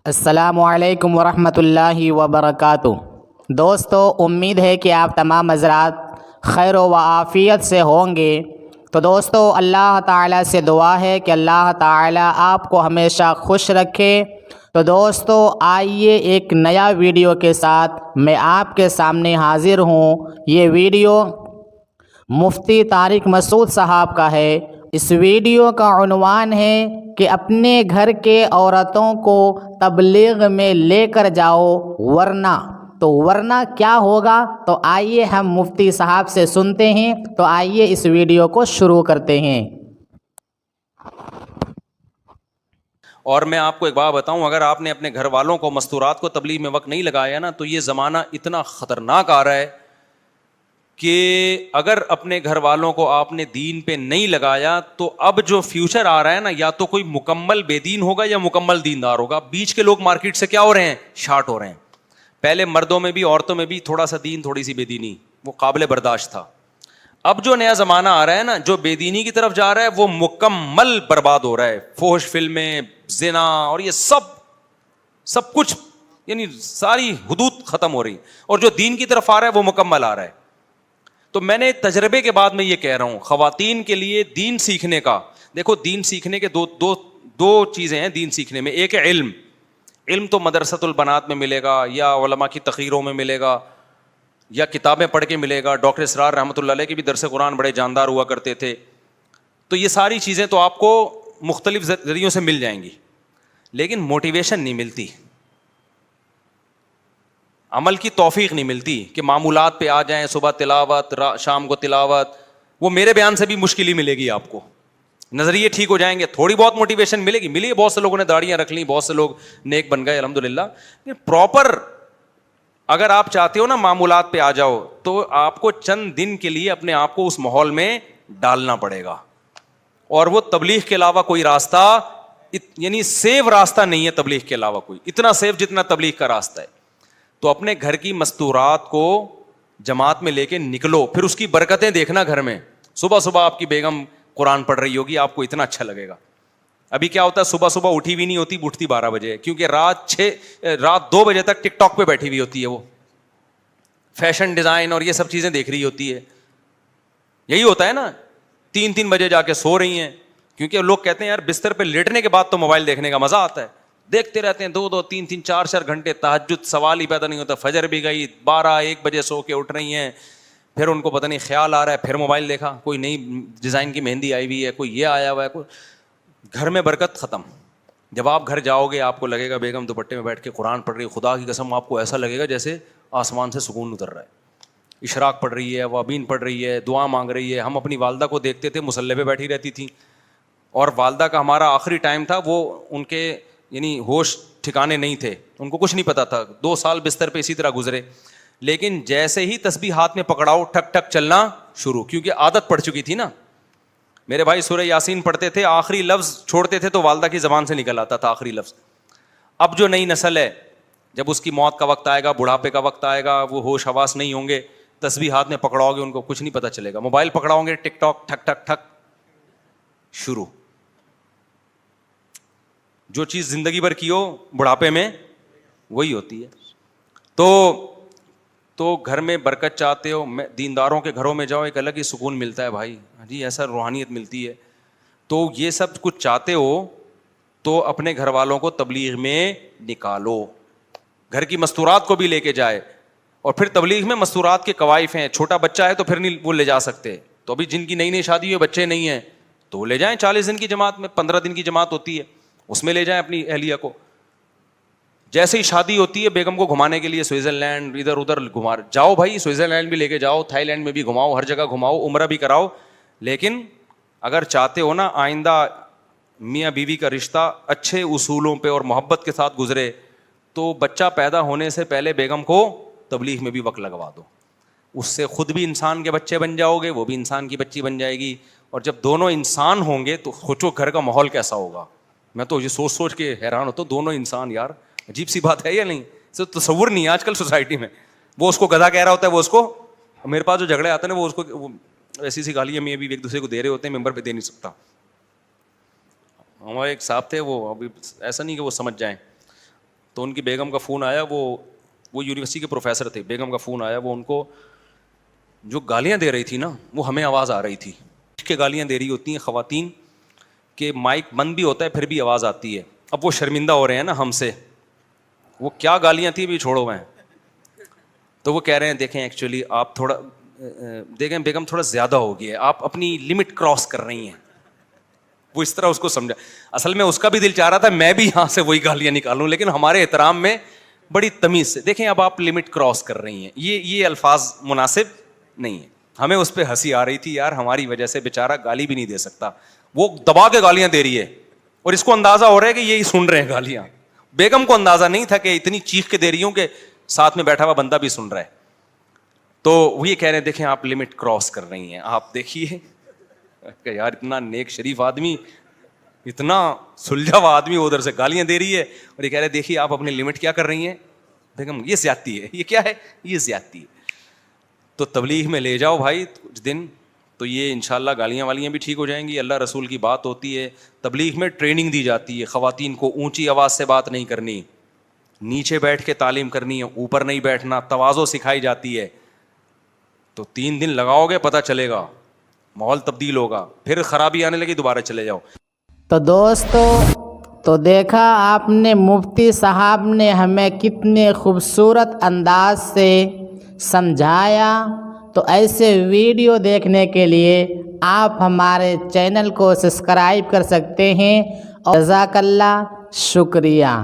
السلام علیکم ورحمۃ اللہ وبرکاتہ۔ دوستو، امید ہے کہ آپ تمام حضرات خیر و عافیت سے ہوں گے۔ تو دوستو، اللہ تعالیٰ سے دعا ہے کہ اللہ تعالیٰ آپ کو ہمیشہ خوش رکھے۔ تو دوستو، آئیے ایک نیا ویڈیو کے ساتھ میں آپ کے سامنے حاضر ہوں۔ یہ ویڈیو مفتی طارق مسعود صاحب کا ہے۔ اس ویڈیو کا عنوان ہے کہ اپنے گھر کے عورتوں کو تبلیغ میں لے کر جاؤ ورنہ کیا ہوگا؟ تو آئیے ہم مفتی صاحب سے سنتے ہیں۔ تو آئیے اس ویڈیو کو شروع کرتے ہیں۔ اور میں آپ کو ایک بات بتاؤں، اگر آپ نے اپنے گھر والوں کو مستورات کو تبلیغ میں وقت نہیں لگایا نا، تو یہ زمانہ اتنا خطرناک آ رہا ہے کہ اگر اپنے گھر والوں کو آپ نے دین پہ نہیں لگایا تو اب جو فیوچر آ رہا ہے نا، یا تو کوئی مکمل بے دین ہوگا یا مکمل دیندار ہوگا۔ بیچ کے لوگ مارکیٹ سے کیا ہو رہے ہیں؟ شارٹ ہو رہے ہیں۔ پہلے مردوں میں بھی عورتوں میں بھی تھوڑا سا دین تھوڑی سی بے دینی وہ قابل برداشت تھا۔ اب جو نیا زمانہ آ رہا ہے نا، جو بے دینی کی طرف جا رہا ہے وہ مکمل برباد ہو رہا ہے۔ فحش فلمیں، زنا اور یہ سب کچھ، یعنی ساری حدود ختم ہو رہی، اور جو دین کی طرف آ رہا ہے وہ مکمل آ رہا ہے۔ تو میں نے تجربے کے بعد میں یہ کہہ رہا ہوں، خواتین کے لیے دین سیکھنے کا، دیکھو دین سیکھنے کے دو چیزیں ہیں دین سیکھنے میں۔ ایک ہے علم تو مدرسۃ البنات میں ملے گا، یا علماء کی تقریروں میں ملے گا، یا کتابیں پڑھ کے ملے گا۔ ڈاکٹر اسرار رحمۃ اللہ علیہ کے بھی درس قرآن بڑے جاندار ہوا کرتے تھے۔ تو یہ ساری چیزیں تو آپ کو مختلف ذریعوں سے مل جائیں گی، لیکن موٹیویشن نہیں ملتی، عمل کی توفیق نہیں ملتی کہ معمولات پہ آ جائیں، صبح تلاوت، شام کو تلاوت۔ وہ میرے بیان سے بھی مشکل ہی ملے گی آپ کو۔ نظریے ٹھیک ہو جائیں گے، تھوڑی بہت موٹیویشن ملی ہے، بہت سے لوگوں نے داڑیاں رکھ لیں، بہت سے لوگ نیک بن گئے الحمدللہ۔ پراپر اگر آپ چاہتے ہو نا معمولات پہ آ جاؤ، تو آپ کو چند دن کے لیے اپنے آپ کو اس ماحول میں ڈالنا پڑے گا، اور وہ تبلیغ کے علاوہ کوئی راستہ، یعنی سیف راستہ نہیں ہے تبلیغ کے علاوہ کوئی، اتنا سیف جتنا تبلیغ کا راستہ ہے۔ تو اپنے گھر کی مستورات کو جماعت میں لے کے نکلو، پھر اس کی برکتیں دیکھنا گھر میں۔ صبح صبح آپ کی بیگم قرآن پڑھ رہی ہوگی، آپ کو اتنا اچھا لگے گا۔ ابھی کیا ہوتا ہے، صبح صبح اٹھی بھی نہیں ہوتی، اٹھتی 12 بجے، کیونکہ رات 2 بجے تک ٹک ٹاک پہ بیٹھی ہوئی ہوتی ہے، وہ فیشن ڈیزائن اور یہ سب چیزیں دیکھ رہی ہوتی ہے۔ یہی ہوتا ہے نا، 3 بجے جا کے سو رہی ہیں، کیونکہ لوگ کہتے ہیں یار بستر پہ لیٹنے کے بعد تو موبائل دیکھنے کا مزہ آتا ہے۔ دیکھتے رہتے ہیں 2 3 4 گھنٹے، تہجد سوال ہی پیدا نہیں ہوتا۔ فجر بھی گئی، 12-1 بجے سو کے اٹھ رہی ہیں، پھر ان کو پتہ نہیں خیال آ رہا ہے، پھر موبائل دیکھا، کوئی نئی ڈیزائن کی مہندی آئی ہوئی ہے، کوئی یہ آیا ہوا ہے، کوئی گھر میں برکت ختم۔ جب آپ گھر جاؤ گے آپ کو لگے گا بیگم دوپٹے میں بیٹھ کے قرآن پڑھ رہی ہے، خدا کی قسم آپ کو ایسا لگے گا جیسے آسمان سے سکون اتر رہا ہے۔ اشراق پڑھ رہی ہے، وابین پڑھ رہی ہے، دعا مانگ رہی ہے۔ ہم اپنی والدہ کو دیکھتے تھے مصلی پہ بیٹھی رہتی تھیں، اور والدہ کا ہمارا آخری ٹائم تھا، وہ ان کے یعنی ہوش ٹھکانے نہیں تھے، ان کو کچھ نہیں پتا تھا، 2 سال بستر پہ اسی طرح گزرے۔ لیکن جیسے ہی تسبیح ہاتھ میں پکڑاؤ، ٹھک ٹھک چلنا شروع، کیونکہ عادت پڑ چکی تھی نا۔ میرے بھائی سورہ یاسین پڑھتے تھے، آخری لفظ چھوڑتے تھے تو والدہ کی زبان سے نکل آتا تھا آخری لفظ۔ اب جو نئی نسل ہے، جب اس کی موت کا وقت آئے گا، بڑھاپے کا وقت آئے گا، وہ ہوش حواس نہیں ہوں گے، تسبیح ہاتھ میں پکڑاؤ گے ان کو کچھ نہیں پتا چلے گا، موبائل پکڑاؤ گے ٹک ٹاک ٹھک ٹھک ٹھک شروع۔ جو چیز زندگی بھر کی ہو بڑھاپے میں وہی ہوتی ہے۔ تو گھر میں برکت چاہتے ہو، دینداروں کے گھروں میں جاؤ، ایک الگ ہی سکون ملتا ہے بھائی جی، ایسا روحانیت ملتی ہے۔ تو یہ سب کچھ چاہتے ہو تو اپنے گھر والوں کو تبلیغ میں نکالو، گھر کی مستورات کو بھی لے کے جائے۔ اور پھر تبلیغ میں مستورات کے قوائف ہیں، چھوٹا بچہ ہے تو پھر نہیں وہ لے جا سکتے، تو ابھی جن کی نئی شادی ہوئی بچے نہیں ہیں تو وہ لے جائیں 40 دن کی جماعت میں، 15 دن کی جماعت ہوتی ہے، اس میں لے جائیں اپنی اہلیہ کو۔ جیسے ہی شادی ہوتی ہے بیگم کو گھمانے کے لیے سوئٹزرلینڈ ادھر ادھر گھما جاؤ بھائی، سوئٹزرلینڈ بھی لے کے جاؤ، تھائی لینڈ میں بھی گھماؤ، ہر جگہ گھماؤ، عمرہ بھی کراؤ۔ لیکن اگر چاہتے ہو نا آئندہ میاں بیوی کا رشتہ اچھے اصولوں پہ اور محبت کے ساتھ گزرے، تو بچہ پیدا ہونے سے پہلے بیگم کو تبلیغ میں بھی وقت لگوا دو، اس سے خود بھی انسان کے بچے بن جاؤ گے، وہ بھی انسان کی بچی بن جائے گی، اور جب دونوں انسان ہوں گے تو سوچو گھر کا ماحول کیسا ہوگا۔ میں تو یہ سوچ کے حیران ہوتا ہوں، دونوں انسان، یار عجیب سی بات ہے یا نہیں؟ اسے تصور نہیں ہے آج کل سوسائٹی میں۔ وہ اس کو گدھا کہہ رہا ہوتا ہے، وہ اس کو، میرے پاس جو جھگڑے آتے ہیں نا، وہ اس کو ایسی سی گالیاں میں بھی ایک دوسرے کو دے رہے ہوتے ہیں، ممبر پہ دے نہیں سکتا۔ ہمارے ایک صاحب تھے، وہ ابھی ایسا نہیں کہ وہ سمجھ جائیں، تو ان کی بیگم کا فون آیا, وہ یونیورسٹی کے پروفیسر تھے, بیگم کا فون آیا, وہ ان کو جو گالیاں دے رہی تھی نا وہ ہمیں آواز آ رہی تھی کہ گالیاں دے رہی ہوتی ہیں خواتین کہ مائک بند بھی ہوتا ہے پھر بھی آواز آتی ہے. اب وہ شرمندہ ہو رہے ہیں نا ہم سے, وہ کیا گالیاں تھیں بھی چھوڑو میں. تو وہ کہہ رہے ہیں دیکھیں ایکچولی آپ تھوڑا دیکھیں بیگم تھوڑا زیادہ ہو گیا ہے, آپ اپنی لمٹ کراس کر رہی ہیں. وہ اس طرح اس کو سمجھا. اصل میں اس کا بھی دل چاہ رہا تھا میں بھی یہاں سے وہی گالیاں نکالوں, لیکن ہمارے احترام میں بڑی تمیز سے دیکھیں اب آپ لمٹ کراس کر رہی ہیں, یہ الفاظ مناسب نہیں ہے. ہمیں اس پہ ہنسی آ رہی تھی, یار ہماری وجہ سے بیچارہ گالی بھی نہیں دے سکتا, وہ دبا کے گالیاں دے رہی ہے اور اس کو اندازہ ہو رہا ہے کہ یہی سن رہے ہیں گالیاں. بیگم کو اندازہ نہیں تھا کہ اتنی چیخ کے دے رہی ہوں کہ ساتھ میں بیٹھا ہوا بندہ بھی سن رہا ہے. تو وہ یہ کہہ رہے ہیں دیکھیں آپ لمٹ کراس کر رہی ہیں, آپ دیکھیے کہ یار اتنا نیک شریف آدمی, اتنا سلجھا ہوا آدمی ادھر سے گالیاں دے رہی ہے اور یہ کہہ رہے دیکھیے آپ اپنی لمٹ کیا کر رہی ہیں. بیگم یہ زیادتی ہے, یہ کیا ہے, یہ زیادتی ہے. تو تبلیغ میں لے جاؤ بھائی کچھ دن, تو یہ انشاءاللہ گالیاں والیاں بھی ٹھیک ہو جائیں گی. اللہ رسول کی بات ہوتی ہے, تبلیغ میں ٹریننگ دی جاتی ہے, خواتین کو اونچی آواز سے بات نہیں کرنی, نیچے بیٹھ کے تعلیم کرنی ہے, اوپر نہیں بیٹھنا, تواضع سکھائی جاتی ہے. تو 3 دن لگاؤ گے پتہ چلے گا, ماحول تبدیل ہوگا, پھر خرابی آنے لگی دوبارہ چلے جاؤ. تو دوستو تو دیکھا آپ نے مفتی صاحب نے ہمیں کتنے خوبصورت انداز سے سمجھایا. تو ایسے ویڈیو دیکھنے کے لیے آپ ہمارے چینل کو سبسکرائب کر سکتے ہیں. اور جزاک اللہ, شکریہ.